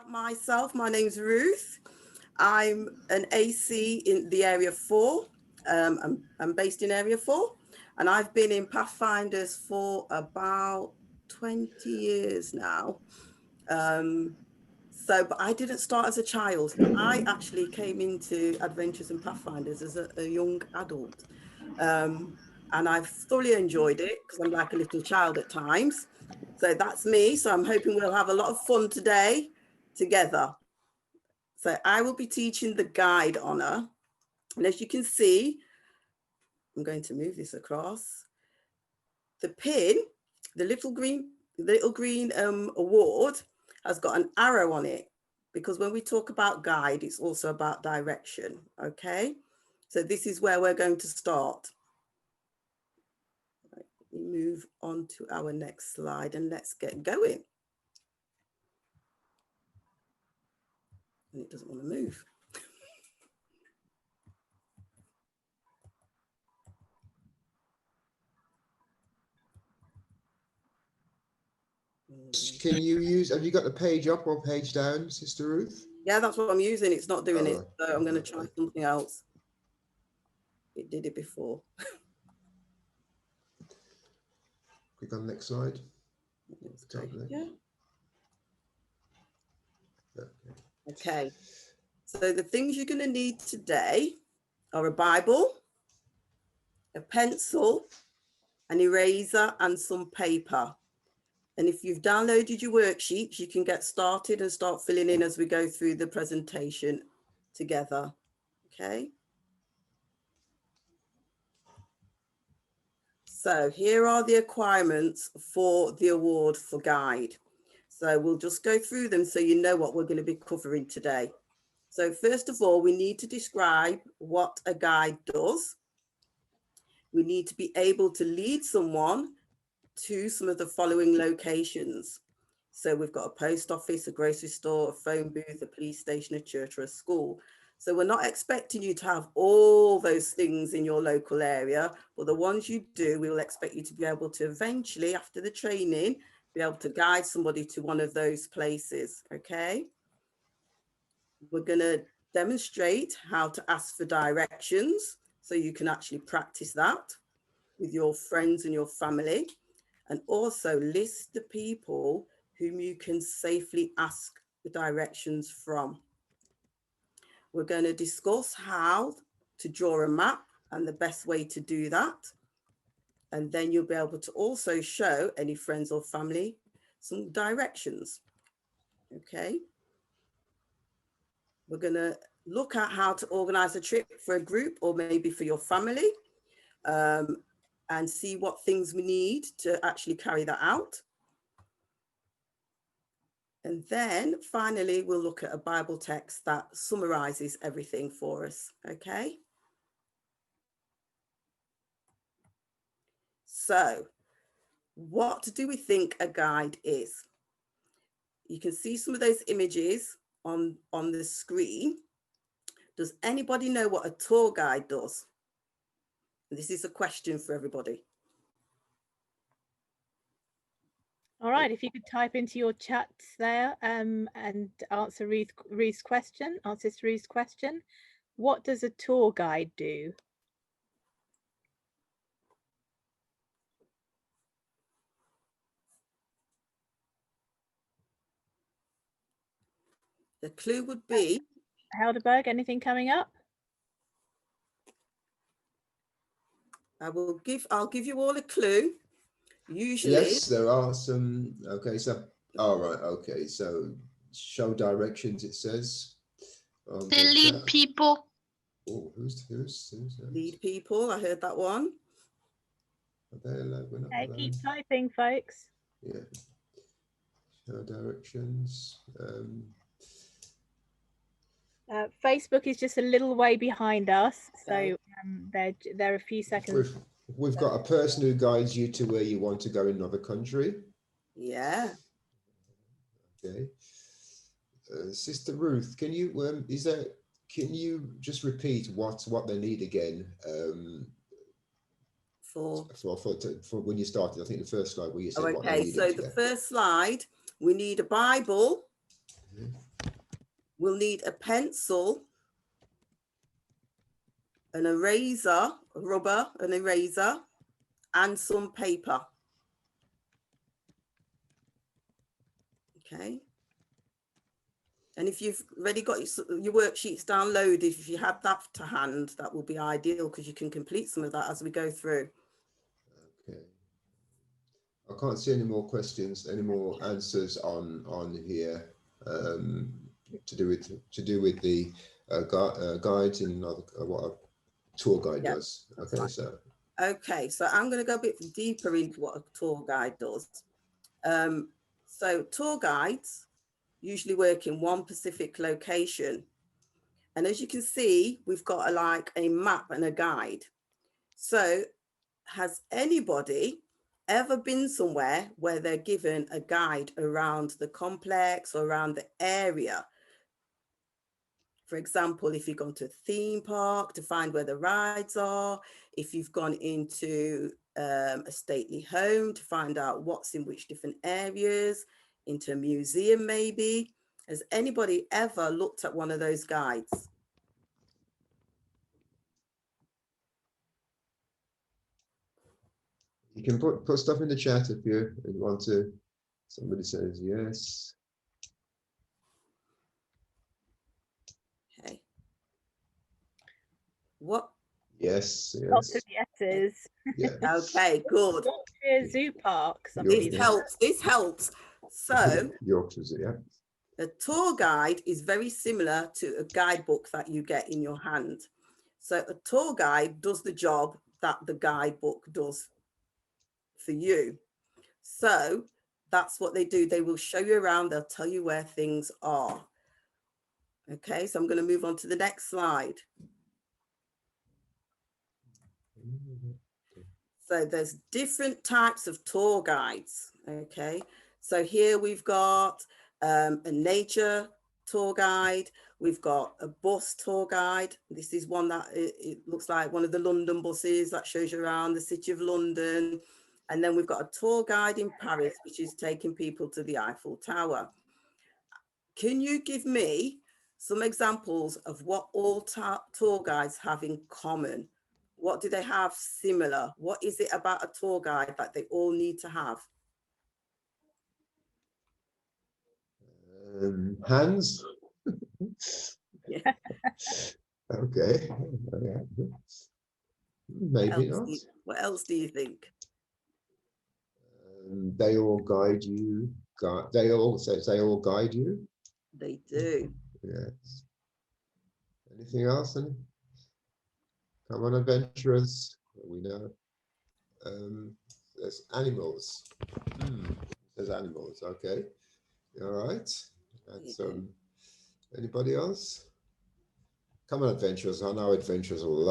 Myself, my name's Ruth. I'm an AC in the Area 4. I'm based in Area 4, and I've been in Pathfinders for about 20 years now. But I didn't start as a child. I actually came into Adventures in Pathfinders as a young adult. And I've thoroughly enjoyed it because I'm like a little child at times. So that's me. So I'm hoping we'll have a lot of fun today together. So I will be teaching the guide honor. And as you can see, I'm going to move this across. The pin, the little green award has got an arrow on it, because when we talk about guide, it's also about direction. Okay. So this is where we're going to start. We move on to our next slide and let's get going. And it doesn't want to move. Can you use, have you got the page up or page down, Sister Ruth? Yeah, that's what I'm using. It's not doing it. So I'm going to try something else. It did it before. Click on the next slide. Yeah. Okay. So the things you're going to need today are a Bible, a pencil, an eraser, and some paper. And if you've downloaded your worksheets, you can get started and start filling in as we go through the presentation together. Okay. So here are the requirements for the award for guide. So we'll just go through them so you know what we're going to be covering today. So first of all, we need to describe what a guide does. We need to be able to lead someone to some of the following locations. So we've got a post office, a grocery store, a phone booth, a police station, a church, or a school. So we're not expecting you to have all those things in your local area, but the ones you do, we will expect you to be able to eventually, after the training, be able to guide somebody to one of those places, okay? We're gonna demonstrate how to ask for directions so you can actually practice that with your friends and your family, and also list the people whom you can safely ask the directions from. We're going to discuss how to draw a map and the best way to do that. And then you'll be able to also show any friends or family some directions. Okay. We're going to look at how to organize a trip for a group or maybe for your family, and see what things we need to actually carry that out. And then finally, we'll look at a Bible text that summarizes everything for us, okay? So what do we think a guide is? You can see some of those images on the screen. Does anybody know what a tour guide does? This is a question for everybody. All right, if you could type into your chats there and answer Ruth's question, what does a tour guide do? The clue would be... Helderberg, anything coming up? I'll give you all a clue. Usually, yes, there are some. Okay, so all right, okay, so show directions. It says they lead people. Oh, who's that? Lead people. I heard that one. Okay, keep typing, folks. Yeah. Show directions. Facebook is just a little way behind us, so they're a few seconds. We've got a person who guides you to where you want to go in another country. Yeah. Okay. Sister Ruth, can you can you just repeat what they need again? For when you started, I think the first slide where you said what they needed. So the first slide, we need a Bible, We'll need a pencil, an eraser, a rubber, an eraser, and some paper. Okay. And if you've already got your worksheets downloaded, if you have that to hand, that will be ideal because you can complete some of that as we go through. Okay. I can't see any more questions, any more answers on here to do with the guides and what a tour guide does. Okay, fine. so. Okay, so I'm going to go a bit deeper into what a tour guide does. So tour guides usually work in one specific location. And as you can see, we've got a map and a guide. So has anybody ever been somewhere where they're given a guide around the complex or around the area? For example, if you've gone to a theme park to find where the rides are, if you've gone into a stately home to find out what's in which different areas, into a museum maybe. Has anybody ever looked at one of those guides? You can put stuff in the chat if you want to. Somebody says yes. Okay. What? Yes, Lots yes. of yeses. Yeah. Okay, good. Yorkshire Zoo Park. This helps. This helps. So Yorkshire, yeah. a tour guide is very similar to a guidebook that you get in your hand. So a tour guide does the job that the guidebook does for you. So that's what they do. They will show you around. They'll tell you where things are. Okay, so I'm going to move on to the next slide. So there's different types of tour guides. Okay, so here we've got a nature tour guide. We've got a bus tour guide. This is one that it looks like one of the London buses that shows you around the city of London. And then we've got a tour guide in Paris, which is taking people to the Eiffel Tower. Can you give me some examples of what all tour guides have in common? What do they have similar? What is it about a tour guide that they all need to have? Hands. Yeah. Okay. Maybe not. What else do you think? They all guide you. They all guide you. They do. Yes. Anything else? Come on, adventurers. We know. There's animals. There's animals. Okay. All right. That's anybody else? Come on, adventurers. I know adventurers will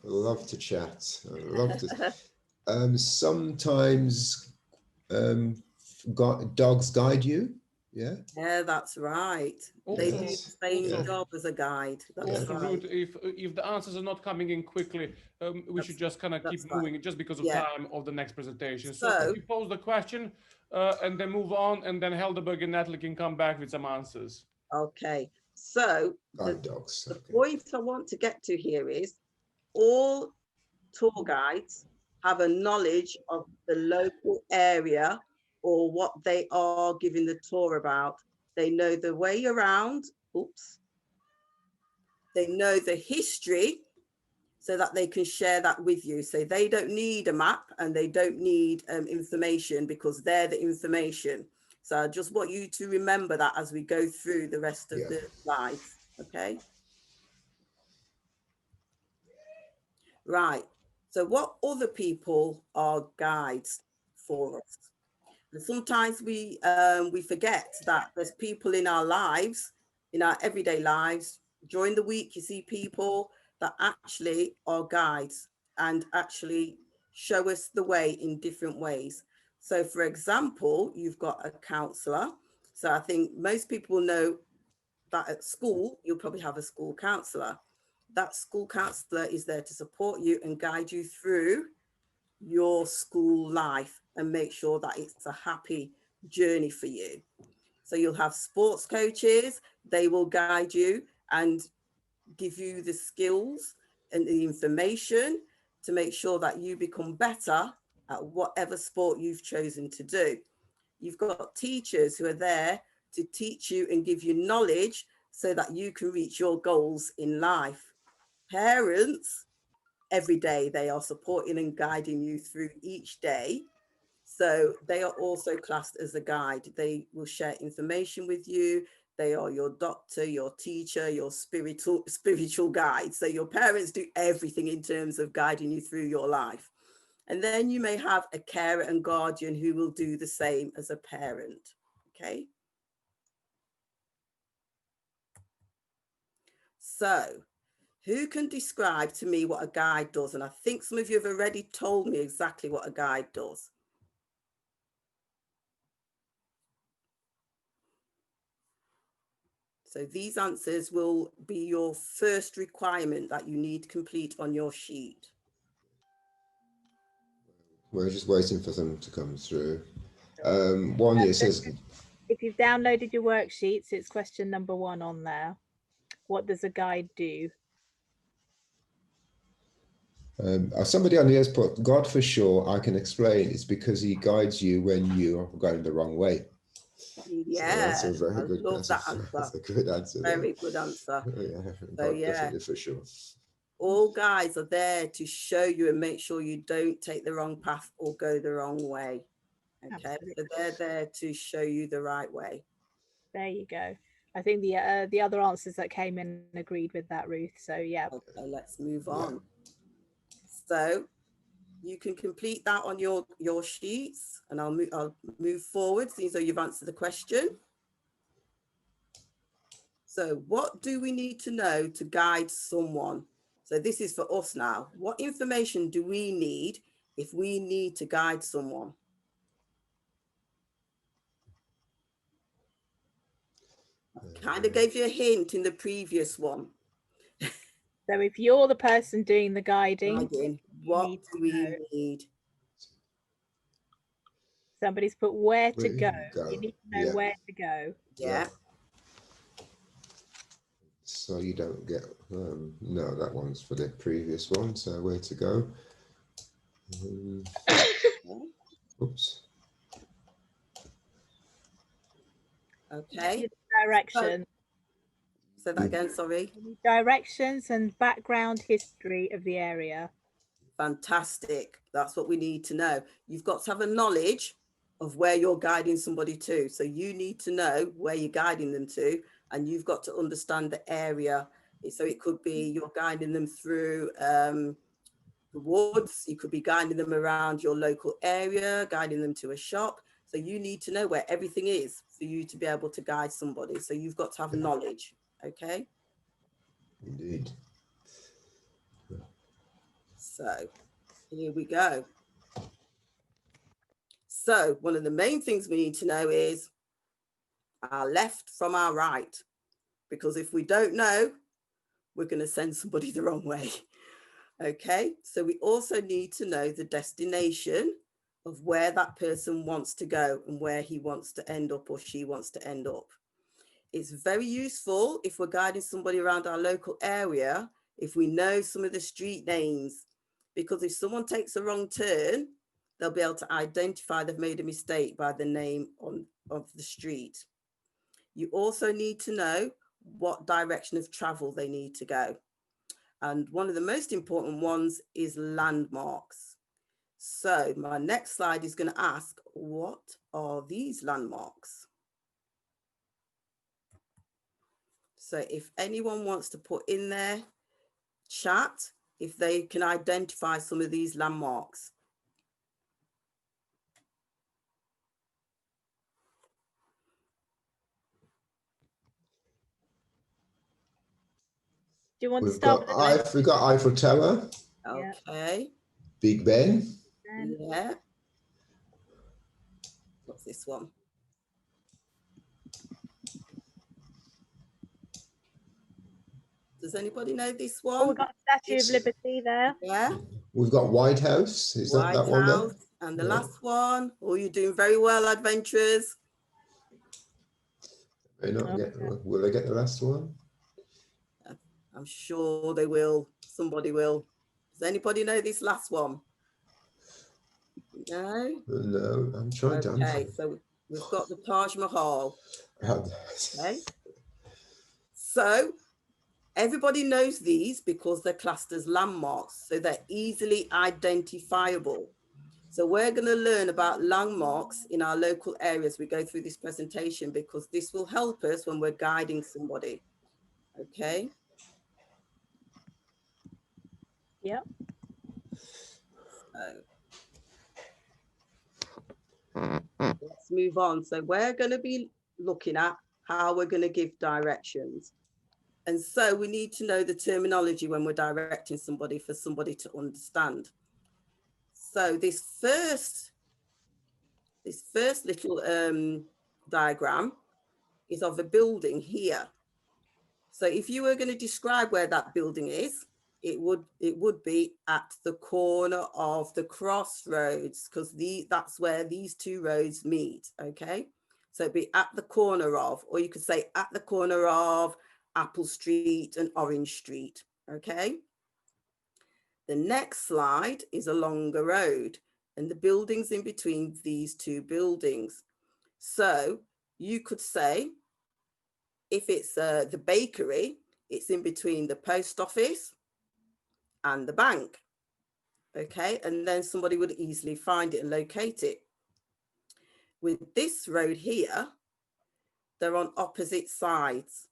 love to chat. Love to. Sometimes dogs guide you. Yeah. Yeah, that's right. They do the same job as a guide. That's right. If the answers are not coming in quickly, we should just kind of keep moving just because of time of the next presentation. So if you pose the question and then move on, and then Helderberg and Natalie can come back with some answers. Okay. So the Okay. point I want to get to here is all tour guides have a knowledge of the local area or what they are giving the tour about. They know the way around. Oops. They know the history so that they can share that with you. So they don't need a map and they don't need information because they're the information. So I just want you to remember that as we go through the rest of the slides. Okay. Right. So what other people are guides for us? And sometimes we forget that there's people in our lives, in our everyday lives. During the week, you see people that actually are guides and actually show us the way in different ways. So for example, you've got a counselor. So I think most people know that at school, you'll probably have a school counselor. That school counselor is there to support you and guide you through your school life and make sure that it's a happy journey for you. So you'll have sports coaches, they will guide you and give you the skills and the information to make sure that you become better at whatever sport you've chosen to do. You've got teachers who are there to teach you and give you knowledge so that you can reach your goals in life. Parents, every day they are supporting and guiding you through each day. So they are also classed as a guide. They will share information with you. They are your doctor, your teacher, your spiritual guide. So your parents do everything in terms of guiding you through your life. And then you may have a carer and guardian who will do the same as a parent. Okay. So who can describe to me what a guide does? And I think some of you have already told me exactly what a guide does. So these answers will be your first requirement that you need to complete on your sheet. We're just waiting for them to come through. One here says, if you've downloaded your worksheets, it's question number 1 on there. What does a guide do? Somebody on here has put, God for sure, I can explain. It's because he guides you when you are going the wrong way. Yeah, so that's a very good answer. That's a good answer. Very good answer. Yeah, So God, definitely for sure. All guides are there to show you and make sure you don't take the wrong path or go the wrong way. Okay, so they're there to show you the right way. There you go. I think the other answers that came in agreed with that, Ruth. So yeah. Okay, let's move on. So you can complete that on your sheets, and I'll move forward. So you've answered the question. So what do we need to know to guide someone? So this is for us now. What information do we need if we need to guide someone? Kind of gave you a hint in the previous one. So if you're the person doing the guiding, what do we need? Somebody's put where to go. You need to know where to go. Yeah. So you don't get, no, that one's for the previous one. So where to go. Oops. Okay. Direction. Say that again, sorry. Directions and background history of the area. Fantastic. That's what we need to know. You've got to have a knowledge of where you're guiding somebody to. So you need to know where you're guiding them to, and you've got to understand the area. So it could be you're guiding them through the woods. You could be guiding them around your local area, guiding them to a shop. So you need to know where everything is for you to be able to guide somebody. So you've got to have knowledge. Okay. Indeed. So here we go. So one of the main things we need to know is our left from our right, because if we don't know, we're going to send somebody the wrong way. Okay, so we also need to know the destination of where that person wants to go and where he wants to end up or she wants to end up. It's very useful if we're guiding somebody around our local area, if we know some of the street names, because if someone takes a wrong turn, they'll be able to identify they've made a mistake by the name of the street. You also need to know what direction of travel they need to go. And one of the most important ones is landmarks. So my next slide is going to ask, what are these landmarks? So if anyone wants to put in their chat, if they can identify some of these landmarks. Do you want to start? We've got Eiffel Tower. Okay. Big Ben. Yeah. What's this one? Does anybody know this one? Oh, we've got Statue of Liberty there. Yeah. We've got White House. Is that one there? And the last one. Oh, you're doing very well, adventurers. They not get, will they get the last one? I'm sure they will. Somebody will. Does anybody know this last one? No? No, I'm trying to answer. Okay, so we've got the Taj Mahal. Okay. So everybody knows these because they're classed as landmarks, so they're easily identifiable. So we're going to learn about landmarks in our local areas. We go through this presentation because this will help us when we're guiding somebody. Okay. Yeah. Let's move on. So we're going to be looking at how we're going to give directions. And so we need to know the terminology when we're directing somebody for somebody to understand. So this first little diagram is of a building here. So if you were going to describe where that building is, it would be at the corner of the crossroads, because that's where these two roads meet. Okay, so it'd be at the corner of, or you could say at the corner of Apple Street and Orange Street. Okay, the next slide is along a road and the buildings in between these two buildings. So you could say, if it's the bakery, it's in between the post office and the bank. Okay, and then somebody would easily find it and locate it. With this road here, they're on opposite sides.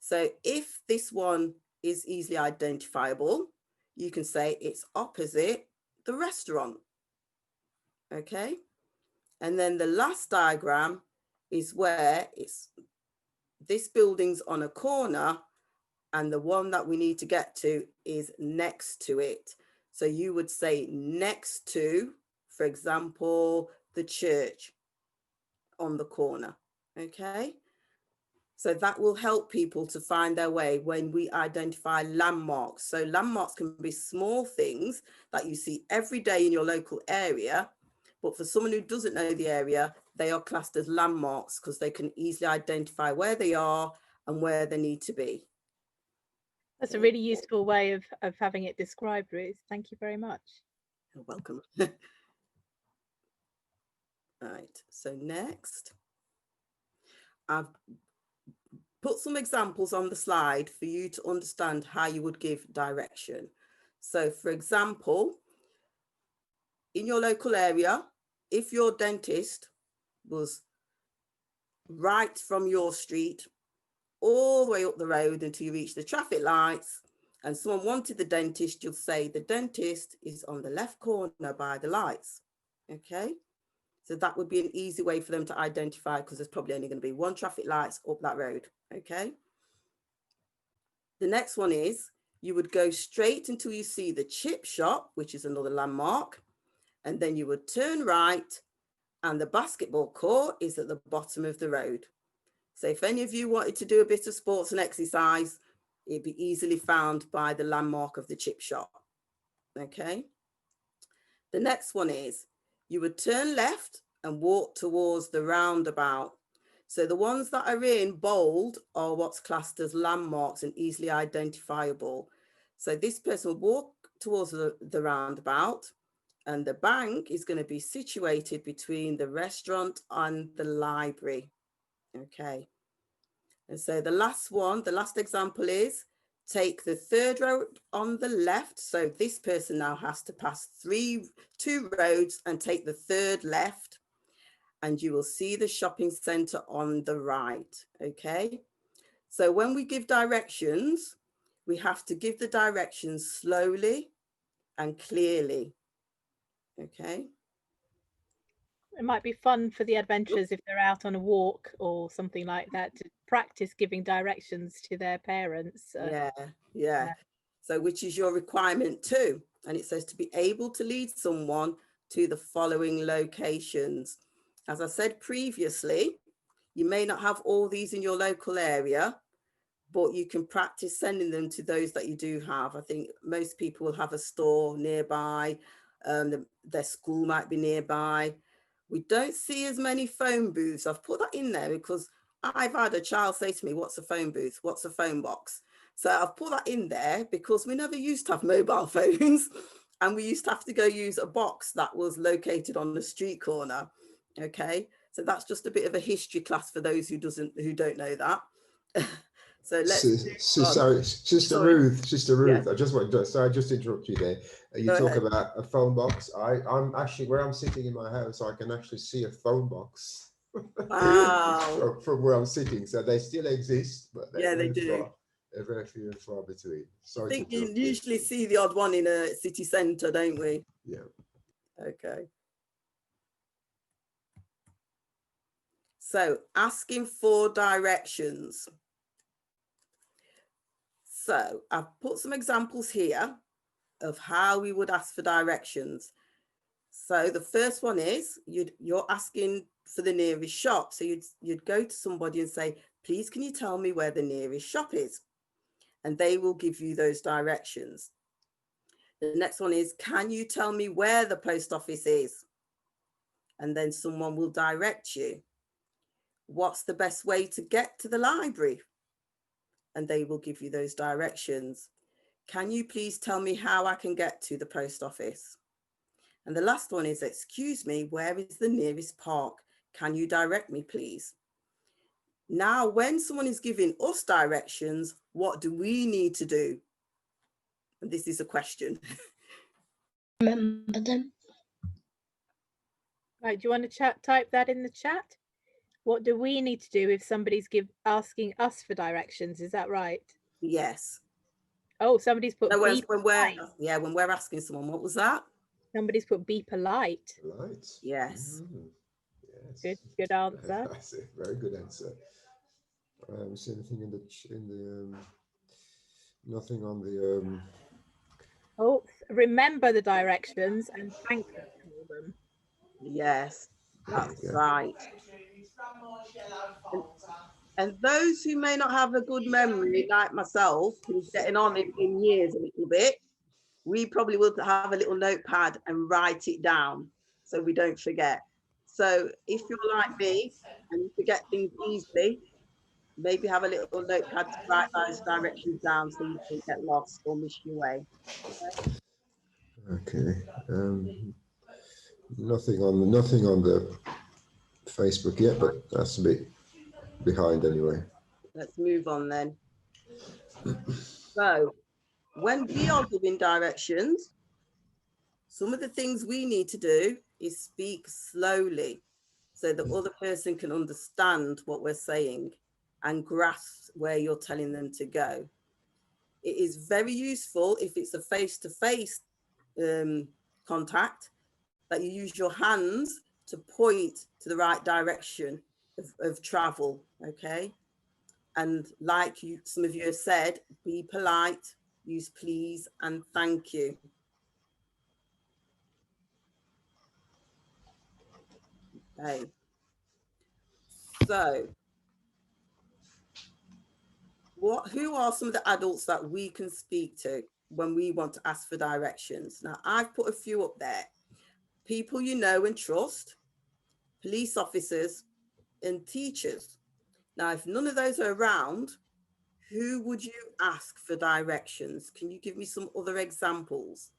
So if this one is easily identifiable, you can say it's opposite the restaurant. Okay, and then the last diagram is where this building's on a corner and the one that we need to get to is next to it. So you would say next to, for example, the church on the corner. Okay, so that will help people to find their way when we identify landmarks. So landmarks can be small things that you see every day in your local area, but for someone who doesn't know the area, they are classed as landmarks because they can easily identify where they are and where they need to be. That's a really useful way of having it described, Ruth. Thank you very much. You're welcome. Right, so next, I've put some examples on the slide for you to understand how you would give direction. So for example, in your local area, if your dentist was right from your street all the way up the road until you reach the traffic lights and someone wanted the dentist, you'll say the dentist is on the left corner by the lights. Okay, so that would be an easy way for them to identify because there's probably only going to be one traffic lights up that road. Okay, the next one is you would go straight until you see the chip shop, which is another landmark, and then you would turn right and the basketball court is at the bottom of the road. So if any of you wanted to do a bit of sports and exercise, it'd be easily found by the landmark of the chip shop. Okay. The next one is you would turn left and walk towards the roundabout. So the ones that are in bold are what's classed as landmarks and easily identifiable. So this person will walk towards the roundabout and the bank is going to be situated between the restaurant and the library. Okay. And so the last example is take the third road on the left. So this person now has to pass two roads and take the third left. And you will see the shopping center on the right. Okay. So when we give directions, we have to give the directions slowly and clearly. Okay. It might be fun for the adventurers if they're out on a walk or something like that to practice giving directions to their parents. Yeah. So which is your requirement too. And it says to be able to lead someone to the following locations. As I said previously, you may not have all these in your local area, but you can practice sending them to those that you do have. I think most people will have a store nearby. Their school might be nearby. We don't see as many phone booths. I've put that in there because I've had a child say to me, what's a phone booth? What's a phone box? So I've put that in there because we never used to have mobile phones, and we used to have to go use a box that was located on the street corner. Okay, so that's just a bit of a history class for those who don't know that. So sorry, Sister Ruth. Yes. I just want to, sorry, I just interrupt you there. You Go talk ahead. about a phone box. I'm actually, where I'm sitting in my house, I can actually see a phone box. Wow. from where I'm sitting. So they still exist, but Yeah, they do. They're very few and far between. Sorry, I think you usually see the odd one in a city centre, don't we? Yeah. Okay. So asking for directions. So I've put some examples here of how we would ask for directions. So the first one is you're asking for the nearest shop. So you'd go to somebody and say, please, can you tell me where the nearest shop is? And they will give you those directions. The next one is, can you tell me where the post office is? And then someone will direct you. What's the best way to get to the library? And they will give you those directions. Can you please tell me how I can get to the post office? And the last one is, excuse me, where is the nearest park? Can you direct me, please? Now, when someone is giving us directions, what do we need to do? And this is a question. Remember them. Right, do you want to type that in the chat? What do we need to do if somebody's asking us for directions? Is that right? Yes. Oh, somebody's put No, be when we're asking someone, what was that? Somebody's put be polite. Polite. Yes. Yes. Good answer. That's a very good answer. Is anything in the nothing on the Oh, remember the directions and thank them for them. Yes, that's right. And those who may not have a good memory, like myself, who's getting on in years a little bit, we probably will have a little notepad and write it down so we don't forget. So if you're like me and you forget things easily, maybe have a little notepad to write those directions down so you don't get lost or miss your way. Okay. Nothing on the Facebook yet, but that's a bit behind anyway. Let's move on then. So when we are giving directions, some of the things we need to do is speak slowly so the other person can understand what we're saying and grasp where you're telling them to go. It is very useful if it's a face-to-face contact that you use your hands to point to the right direction of travel, okay? And like some of you have said, be polite, use please and thank you. Okay. So who are some of the adults that we can speak to when we want to ask for directions? Now, I've put a few up there. People you know and trust, police officers, and teachers. Now, if none of those are around, who would you ask for directions? Can you give me some other examples?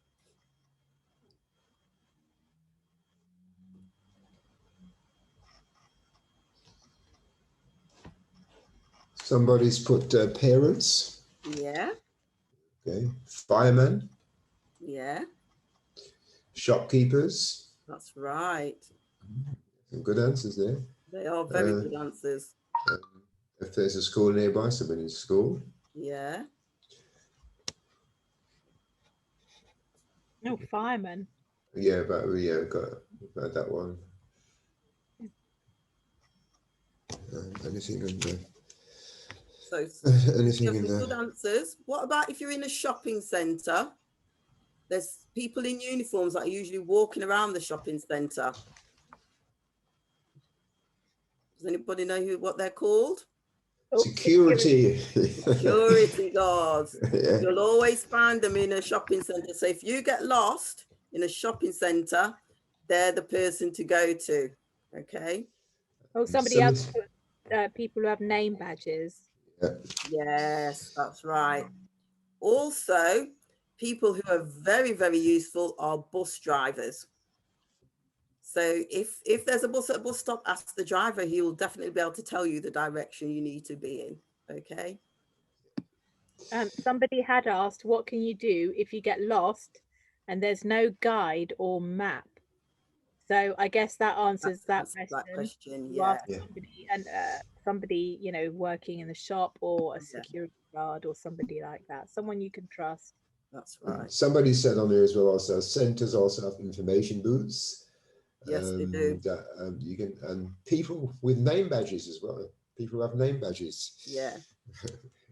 Somebody's put parents. Yeah. Okay. Firemen. Yeah. Shopkeepers. That's right. Some good answers there. They are very good answers. If there's a school nearby, somebody in school. Yeah. No, firemen. Yeah, got that one. Anything in there? So anything in there? Good answers. What about if you're in a shopping centre? There's people in uniforms that are usually walking around the shopping centre. Does anybody know what they're called? Security. Security guards. Yeah. You'll always find them in a shopping centre. So if you get lost in a shopping centre, they're the person to go to. Okay. Oh, somebody else put people who have name badges. Yes, that's right. Also, people who are very, very useful are bus drivers. So if there's a bus at a bus stop, ask the driver. He will definitely be able to tell you the direction you need to be in. Okay. Somebody had asked, what can you do if you get lost and there's no guide or map? So I guess that answers that question. You yeah. ask somebody, and somebody, you know, working in the shop, or a security guard, or somebody like that, someone you can trust. That's right. Somebody said on there as well, also centres also have information booths. Yes, they do. That you can, and people with name badges as well. People who have name badges. Yeah.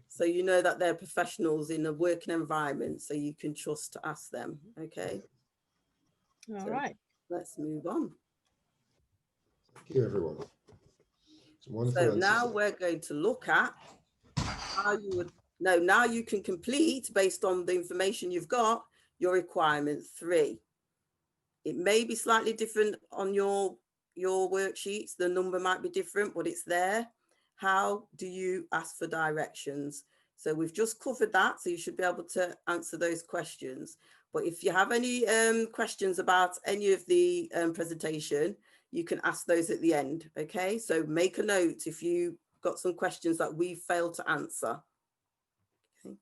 So you know that they're professionals in a working environment, so you can trust to ask them. Okay. All right. Let's move on. Thank you, everyone. So now we're going to look at how you would now you can complete, based on the information you've got, your requirement 3. It may be slightly different on your worksheets. The number might be different, but it's there. How do you ask for directions? So we've just covered that, so you should be able to answer those questions. But if you have any questions about any of the presentation, you can ask those at the end. Okay, so make a note if you got some questions that we failed to answer. Okay.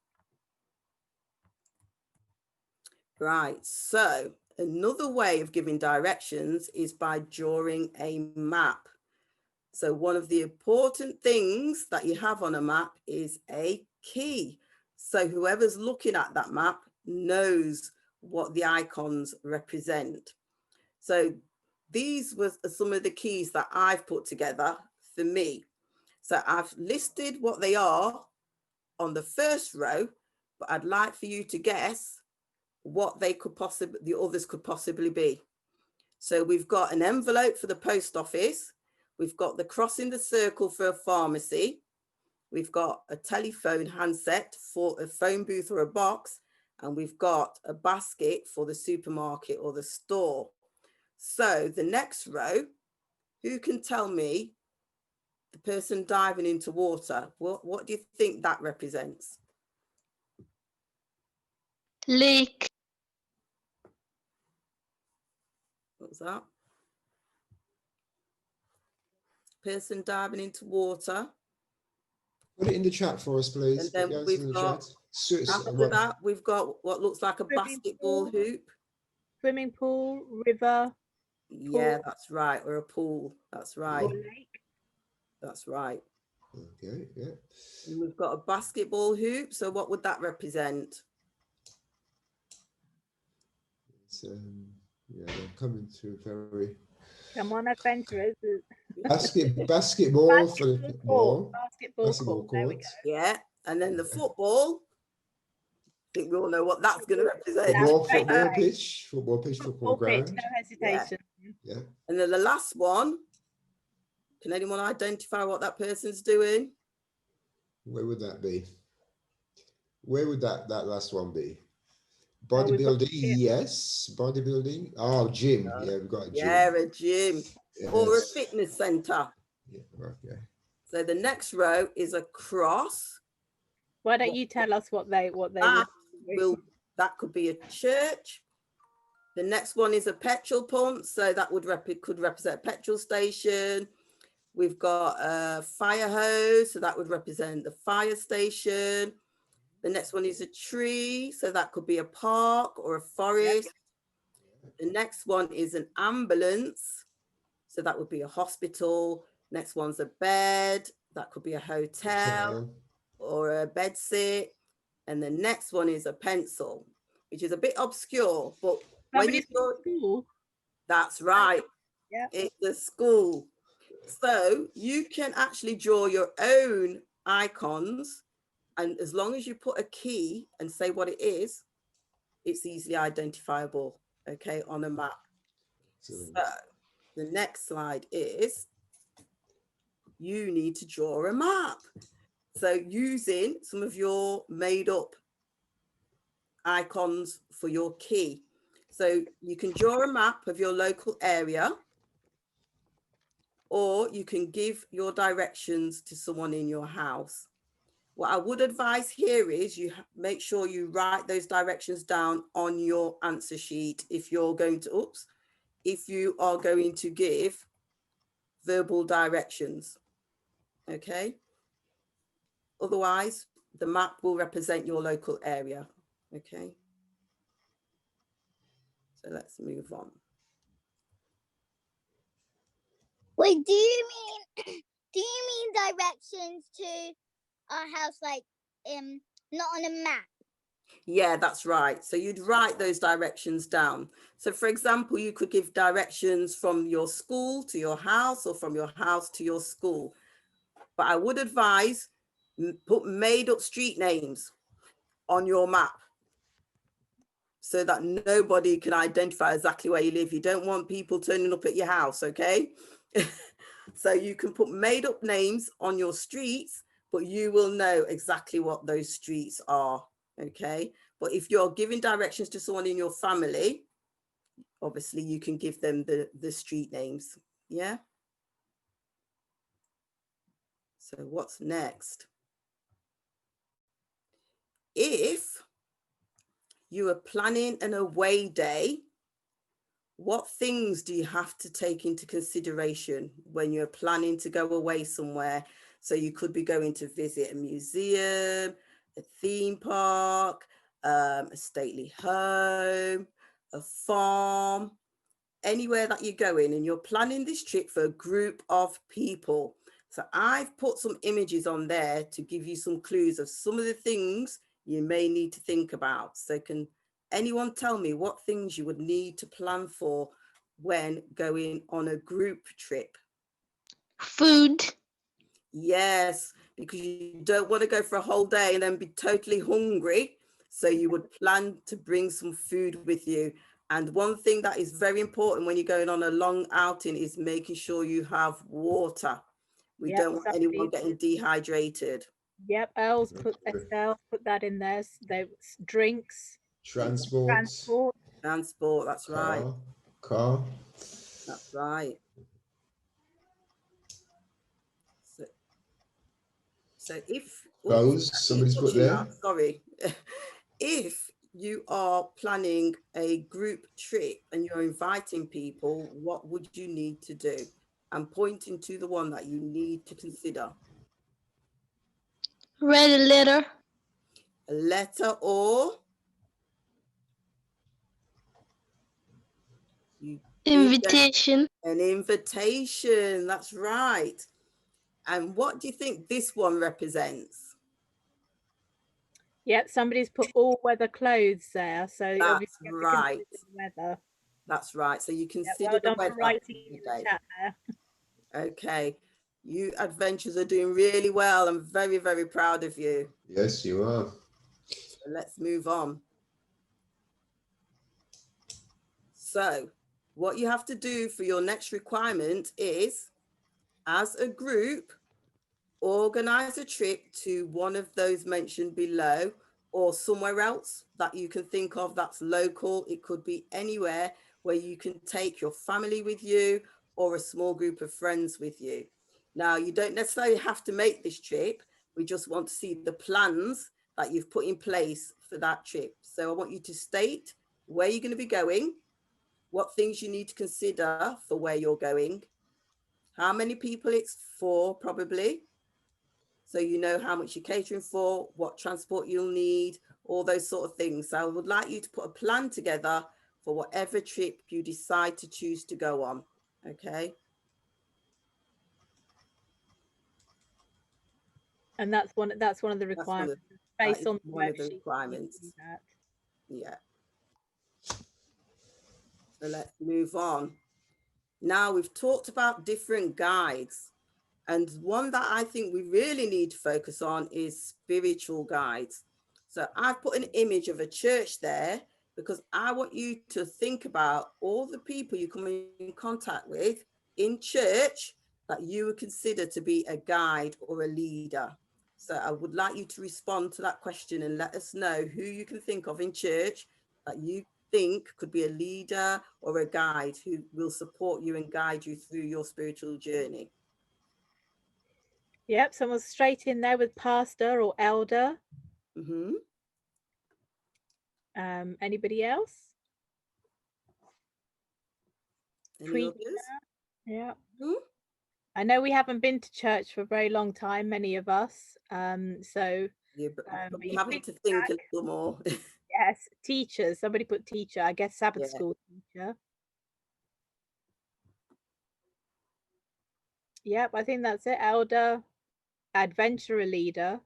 Right, so another way of giving directions is by drawing a map. So one of the important things that you have on a map is a key. So whoever's looking at that map knows what the icons represent. So these were some of the keys that I've put together for me. So I've listed what they are on the first row, but I'd like for you to guess what they could possibly, the others could possibly be. So we've got an envelope for the post office. We've got the crossing the circle for a pharmacy. We've got a telephone handset for a phone booth or a box. And we've got a basket for the supermarket or the store. So the next row, who can tell me the person diving into water? What do you think that represents? Lake. What was that? Person diving into water. Put it in the chat for us, please. And then we've got, after that, we've got what looks like a basketball hoop. Swimming pool, river. Yeah, that's right. Or a pool. That's right. Or lake. That's right. Okay, yeah. And we've got a basketball hoop. So what would that represent? It's, yeah, they're coming through very... Come on, adventurers. Basketball for the ball. Basketball court. Yeah, and then the football. I think we all know what that's going to represent. Football pitch, football ground. Pitch, no hesitation. Yeah. And then the last one. Can anyone identify what that person's doing? Where would that be? Where would that last one be? Bodybuilding, yes. Bodybuilding. Oh, gym. Yeah, we've got a gym. Yeah, a gym. Yes. Or a fitness center. Yeah, okay. So the next row is a cross. Why don't you tell us what they that could be a church. The next one is a petrol pump. So that could represent a petrol station. We've got a fire hose. So that would represent the fire station. The next one is a tree. So that could be a park or a forest. Yep. The next one is an ambulance. So that would be a hospital. Next one's a bed. That could be a hotel or a bed sit. And the next one is a pencil, which is a bit obscure, but when you go, school. That's right. Yeah. It's a school. So you can actually draw your own icons. And as long as you put a key and say what it is, it's easily identifiable, okay, on a map. So the next slide is you need to draw a map. So using some of your made up icons for your key. So you can draw a map of your local area, or you can give your directions to someone in your house. What I would advise here is you make sure you write those directions down on your answer sheet if you're going to, if you are going to give verbal directions, okay? Otherwise, the map will represent your local area, okay? So let's move on. Wait, do you mean directions to our house, like not on a map? Yeah, that's right. So you'd write those directions down. So for example, you could give directions from your school to your house or from your house to your school. But I would advise put made up street names on your map so that nobody can identify exactly where you live. You don't want people turning up at your house, okay? So you can put made up names on your streets, but you will know exactly what those streets are, okay? But if you're giving directions to someone in your family, obviously you can give them the street names, yeah? So what's next? If you are planning an away day, what things do you have to take into consideration when you're planning to go away somewhere? So you could be going to visit a museum, a theme park, a stately home, a farm, anywhere that you're going, and you're planning this trip for a group of people. So I've put some images on there to give you some clues of some of the things you may need to think about. So can anyone tell me what things you would need to plan for when going on a group trip? Food. Yes, because you don't want to go for a whole day and then be totally hungry. So you would plan to bring some food with you. And one thing that is very important when you're going on a long outing is making sure you have water. We Yep, don't want anyone getting dehydrated. Yep, Estelle put that in there. Those drinks, Transport. Transport, that's right. Car. That's right. So if Somebody's put there. Sorry. If you are planning a group trip and you're inviting people, what would you need to do? I'm pointing to the one that you need to consider. Write a letter. A letter or Invitation. An invitation, that's right. And what do you think this one represents? Yep, somebody's put all weather clothes there. So That's right. Weather. That's right. So you consider well the done weather. for writing in the chat there. Okay. You adventurers are doing really well. I'm very, very proud of you. Yes, you are. So let's move on. So what you have to do for your next requirement is, as a group, organize a trip to one of those mentioned below or somewhere else that you can think of that's local. It could be anywhere where you can take your family with you or a small group of friends with you. Now, you don't necessarily have to make this trip. We just want to see the plans that you've put in place for that trip. So I want you to state where you're going to be going, what things you need to consider for where you're going, how many people it's for, probably. So you know how much you're catering for, what transport you'll need, all those sort of things. So I would like you to put a plan together for whatever trip you decide to choose to go on. Okay. And that's one of the requirements based on one of the requirements. Yeah. So let's move on. Now we've talked about different guides. And one that I think we really need to focus on is spiritual guides. So I've put an image of a church there because I want you to think about all the people you come in contact with in church that you would consider to be a guide or a leader. So I would like you to respond to that question and let us know who you can think of in church that you think could be a leader or a guide who will support you and guide you through your spiritual journey. Yep, someone's straight in there with pastor or elder. Mm-hmm. Anybody else? Any Preacher. others? Yeah. Hmm? I know we haven't been to church for a very long time, many of us. So Yeah, but but you're you having think to think back, a little more. yes, teachers. Somebody put teacher. I guess Sabbath Yeah. school teacher. Yep, I think that's it. Elder, adventurer leader.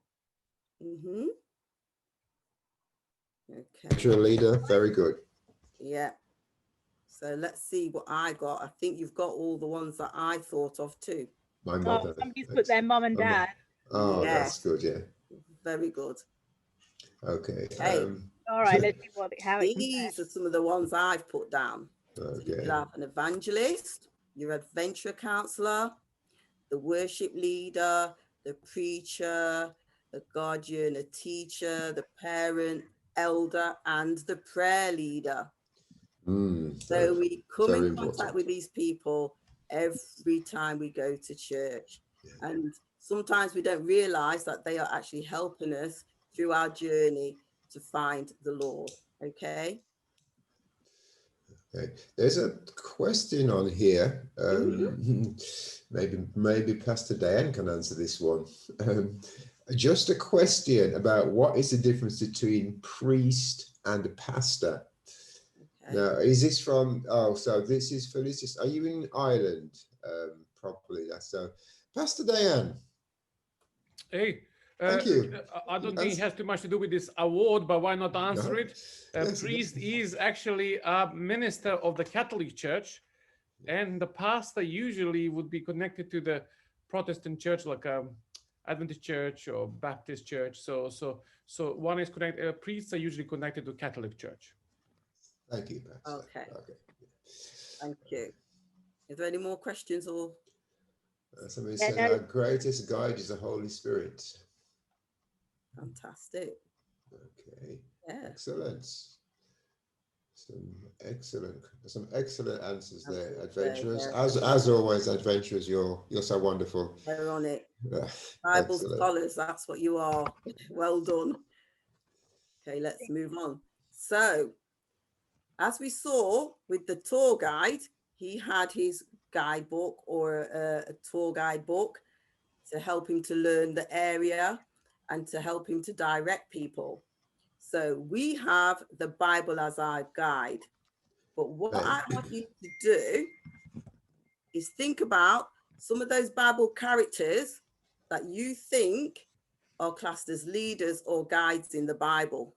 Mm-hmm. Okay. Adventure leader, very good. Yeah. So let's see what I got. I think you've got all the ones that I thought of too. My Oh, mother. somebody's put their mum and My mum. dad. Oh, Yes. that's good. Yeah. Very good. Okay. Hey. All right, let's see how it compares. These are some of the ones I've put down. So you Okay. could have an evangelist, your adventure counselor, the worship leader, the preacher, the guardian, a teacher, the parent, elder, and the prayer leader. So we come in contact with these people every time we go to church. Yeah. And sometimes we don't realize that they are actually helping us through our journey to find the Lord. Okay. Okay. There's a question on here. Maybe Pastor Diane can answer this one. Just a question about what is the difference between priest and a pastor? Okay. Now, is this from? Oh, so this is Felicitas. Are you in Ireland? Properly. So, Pastor Diane. Hey. Thank you. I don't think it has too much to do with this award, but why not answer it? Yes, priest is actually a minister of the Catholic Church, and the pastor usually would be connected to the Protestant church, like Adventist church or Baptist church. So one is connected. Priests are usually connected to Catholic Church. Thank you, Pastor. Okay. Thank you. Is there any more questions or? Somebody said our greatest guide is the Holy Spirit. Fantastic. Okay. Yeah. Excellent. Some excellent answers there, adventurers. As always, adventurers, you're so wonderful. They're on it. Bible scholars, that's what you are. Well done. Okay, let's move on. So, as we saw with the tour guide, he had his guidebook or a tour guide book to help him to learn the area and to help him to direct people. So we have the Bible as our guide. But what I want you to do is think about some of those Bible characters that you think are classed as leaders or guides in the Bible.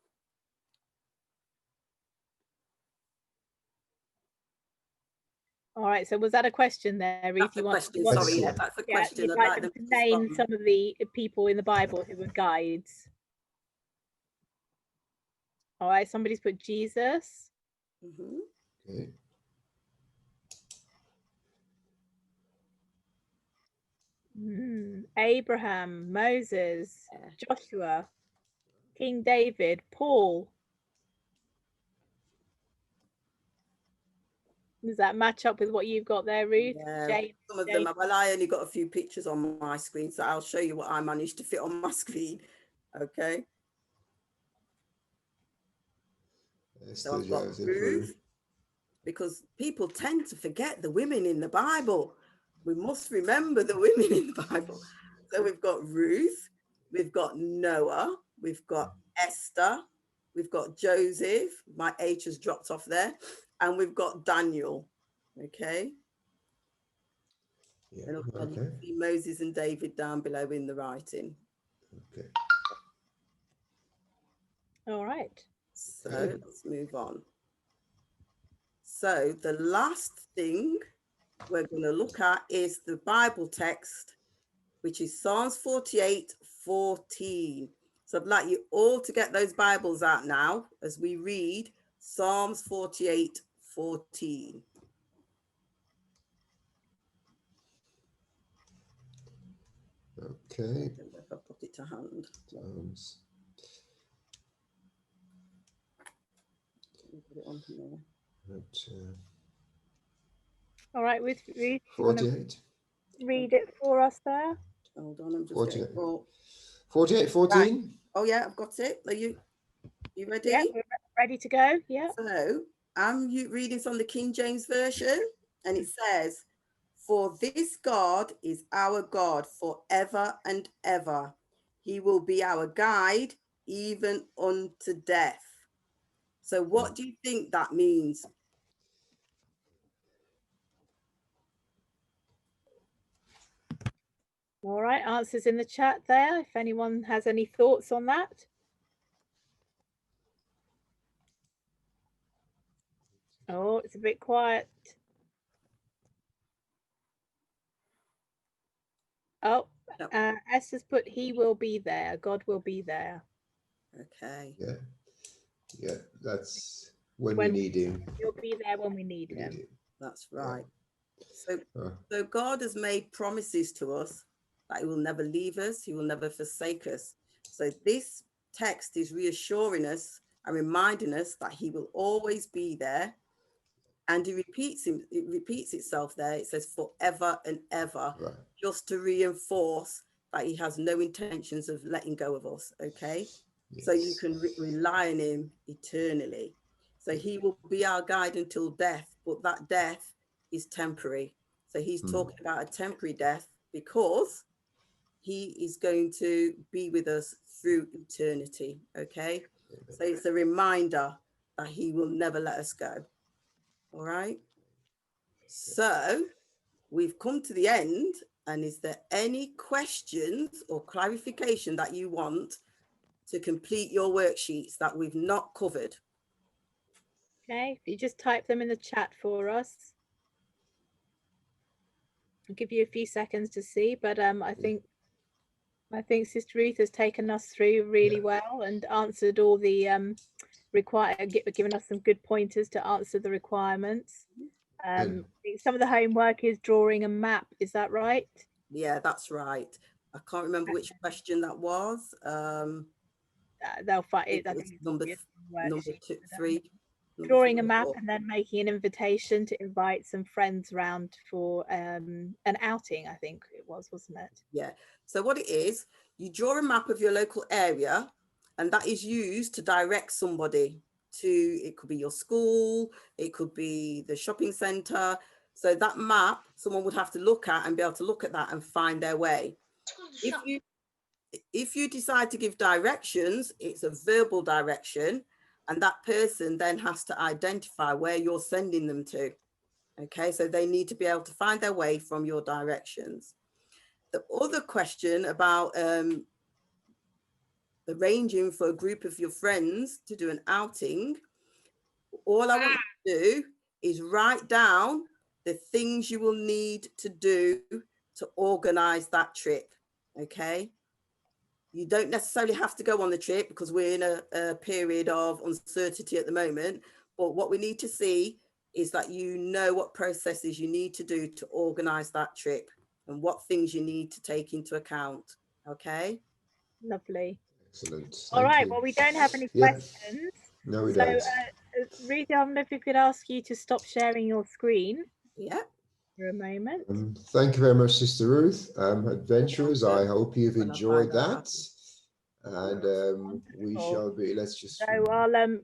All right, so was that a question there, Ruth? That's a question, sorry, yeah, that's a question. You'd like them to name some of the people in the Bible who were guides. All right, somebody's put Jesus. Okay. Abraham, Moses, Joshua, King David, Paul. Does that match up with what you've got there, Ruth? Yeah, James, some of them, well, I only got a few pictures on my screen, so I'll show you what I managed to fit on my screen. Okay. So I've got Ruth, because people tend to forget the women in the Bible. We must remember the women in the Bible. So we've got Ruth, we've got Noah, we've got Esther, we've got Joseph, my H has dropped off there, and we've got Daniel. Okay. Yeah, and you can see Moses and David down below in the writing. Okay. All right. So let's move on. So the last thing we're going to look at is the Bible text, which is Psalms 48:14. So I'd like you all to get those Bibles out now as we read Psalms 48:14. Okay. If I put it to hand. Put it on here. All right, Ruth, you wanna 48. read it for us there? Hold on, I'm just 48. getting. Oh, 48, 14. oh yeah, I've got it. Are you ready? Yeah, we're ready to go. Yeah. So I'm reading from the King James Version, and it says, "For this God is our God forever and ever. He will be our guide even unto death." So what do you think that means? All right, answers in the chat there, if anyone has any thoughts on that. Oh, it's a bit quiet. Oh, Esther's put, he will be there. God will be there. Okay. Yeah. Yeah, that's when we need him. He'll be there when we need him. That's right. So God has made promises to us that he will never leave us. He will never forsake us. So this text is reassuring us and reminding us that he will always be there. And it repeats itself there. It says forever and ever, Right. just to reinforce that he has no intentions of letting go of us. Okay. Yes. So you can rely on him eternally. So he will be our guide until death, but that death is temporary. So he's talking about a temporary death because he is going to be with us through eternity. Okay. So it's a reminder that he will never let us go. All right. So we've come to the end. And is there any questions or clarification that you want to complete your worksheets that we've not covered? Okay, if you just type them in the chat for us. I'll give you a few seconds to see, but I think Sister Ruth has taken us through really well and answered all the given us some good pointers to answer the requirements. I think some of the homework is drawing a map. Is that right? Yeah, that's right. I can't remember which question that was. They'll find it. I It was think number 3. Drawing a map and then making an invitation to invite some friends round for an outing, I think it was, wasn't it? Yeah. So what it is, you draw a map of your local area, and that is used to direct somebody to, it could be your school, it could be the shopping centre. So that map, someone would have to look at and be able to look at that and find their way. If you decide to give directions, it's a verbal direction, and that person then has to identify where you're sending them to. Okay, so they need to be able to find their way from your directions. The other question about arranging for a group of your friends to do an outing, all I want you to do is write down the things you will need to do to organize that trip. Okay. You don't necessarily have to go on the trip because we're in a period of uncertainty at the moment. But what we need to see is that you know what processes you need to do to organize that trip and what things you need to take into account. Okay. Lovely. Excellent. All right. Well, we don't have any questions. No, we don't. Ruth, I wonder if we could ask you to stop sharing your screen. Yeah. For a moment. Thank you very much, Sister Ruth. Adventurers, I hope you've enjoyed that. And we shall be, let's just. So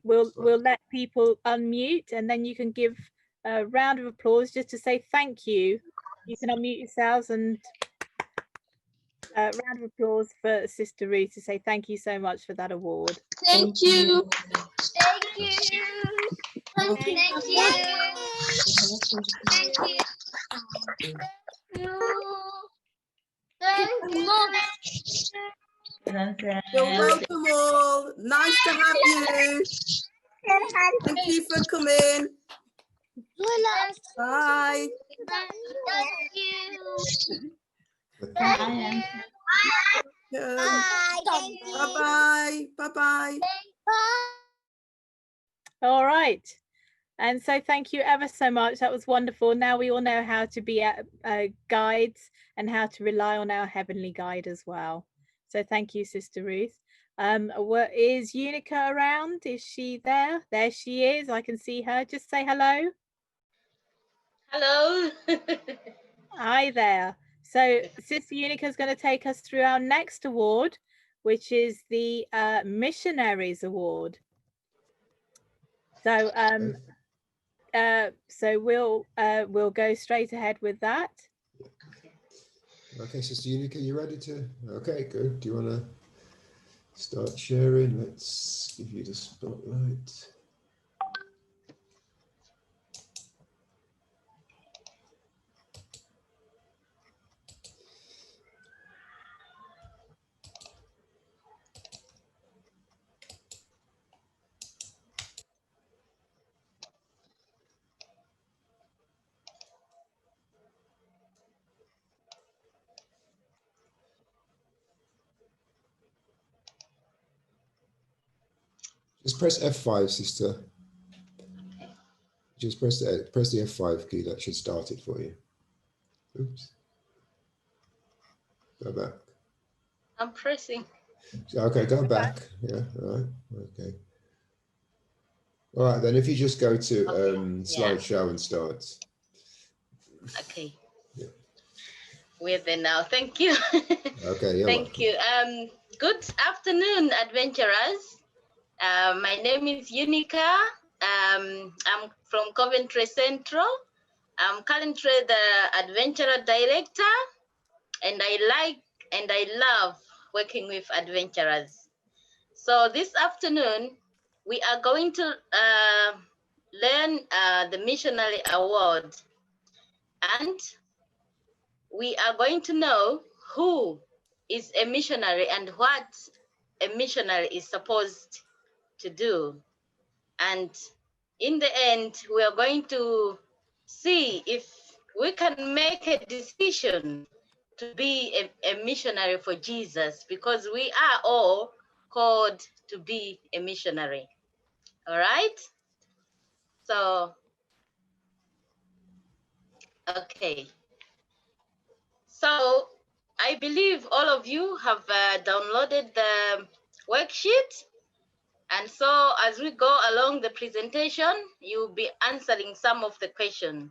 we'll let people unmute, and then you can give a round of applause just to say thank you. You can unmute yourselves and a round of applause for Sister Ruth to say thank you so much for that award. Thank you. Thank you. Thank you. Thank you. Thank you. You're welcome all. Nice to have you. Thank you for coming. Bye. Thank you. Bye. Bye-bye. Bye-bye. All right. And so thank you ever so much. That was wonderful. Now we all know how to be guides and how to rely on our heavenly guide as well. So thank you, Sister Ruth. What is Unica around? Is she there? There she is. I can see her. Just say hello. Hello. Hi there. So Sister Unica is going to take us through our next award, which is the Missionaries Award. So we'll go straight ahead with that. Okay, Sister Unica, you ready to? Okay, good. Do you want to start sharing? Let's give you the spotlight. Just press F5, sister. Just press the F5 key. That should start it for you. Oops. Go back. I'm pressing. Okay, go back. Yeah, all right. Okay. All right, then if you just go to slideshow and start. Okay. Yeah. We're there now. Thank you. Okay, you're Thank welcome. you. Good afternoon, adventurers. My name is Unica. I'm from Coventry Central. I'm currently the adventurer director, and I love working with adventurers. So this afternoon, we are going to learn the Missionary Award, and we are going to know who is a missionary and what a missionary is supposed to do. And in the end, we are going to see if we can make a decision to be a missionary for Jesus, because we are all called to be a missionary. All right? So, okay. So, I believe all of you have downloaded the worksheet. And so as we go along the presentation, you'll be answering some of the questions.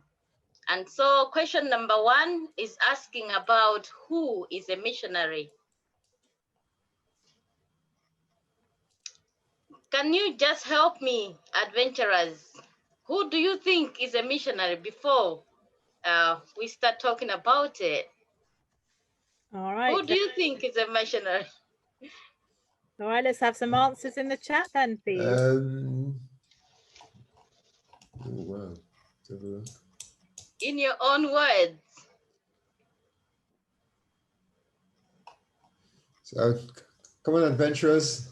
And so question number 1 is asking about who is a missionary. Can you just help me, adventurers? Who do you think is a missionary before we start talking about it? All right. Who do you think is a missionary? All right, let's have some answers in the chat then, please. Oh, wow. Let's have a look. In your own words. So, come on, adventurers.